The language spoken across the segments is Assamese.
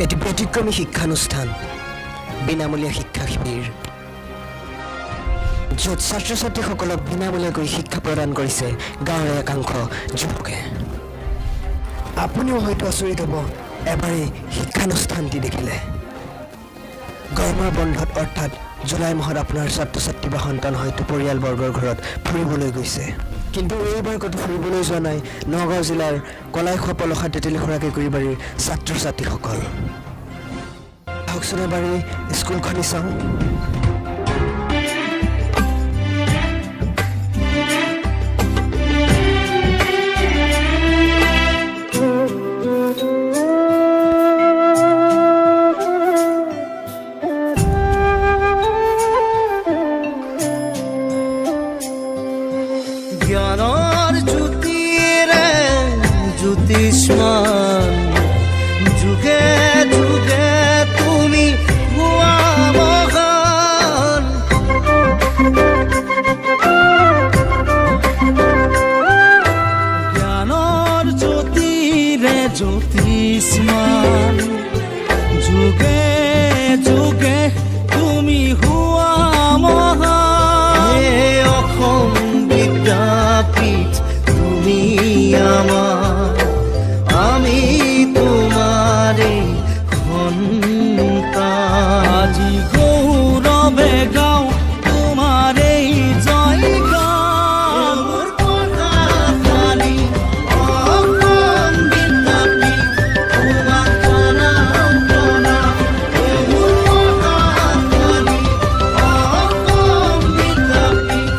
এটি ব্যতিক্ৰমী শিক্ষানুষ্ঠান বিনামূলীয়া শিক্ষা শিবিৰ য'ত ছাত্ৰ ছাত্ৰীসকলক বিনামূলীয়াকৈ শিক্ষা প্ৰদান কৰিছে গাঁৱৰ একাংশ যুৱকে আপুনিও হয়তো আচৰিত হ'ব এবাৰেই শিক্ষানুষ্ঠানটি দেখিলে গৰমৰ বন্ধত অৰ্থাৎ জুলাই মাহত আপোনাৰ ছাত্ৰ ছাত্ৰী বা সন্তান হয়তো পৰিয়ালবৰ্গৰ ঘৰত ফুৰিবলৈ গৈছে কিন্তু এইবাৰ ক'তো ফুৰিবলৈ যোৱা নাই নগাঁও জিলাৰ কলাইখোৱা পলসা তেতেলীখোৰা কেঁকুৰিবাৰীৰ ছাত্ৰ ছাত্ৰীসকল আহকচোন এবাৰ স্কুলখনি চাওঁ জ্ঞানৰ জ্যোতিৰে জ্যোতিষ্মান যুগে যুগে তুমি হোৱা মহান জ্ঞানৰ জ্যোতিৰে জ্যোতিষ্মান যুগে যুগে তুমি হোৱা মহান অসম বিদ্যাপীঠ তুমি আমাৰ আমি তোমাৰে সন্তান আজি গৌৰবে গাও তোমাৰে জয় গান মোৰ কথাখানি অসম বিদ্যাপীঠ তোমাক প্ৰণাম প্ৰণাম মোৰ কথাখানি অসম বিদ্যাপীঠ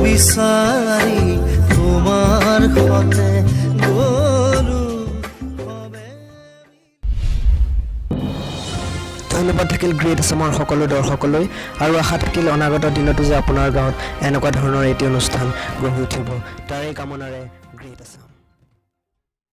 বিচাৰি তোমাৰ সতে গলো ধন্যবাদ থাকিল গ্ৰেট আছামৰ সকলো দৰ্শকলৈ আৰু আশা থাকিল অনাগত দিনতো যে আপোনাৰ গাঁৱত এনেকুৱা ধৰণৰ এটি অনুষ্ঠান গঢ়ি উঠিব তাৰে কামনাৰে গ্ৰেট আছাম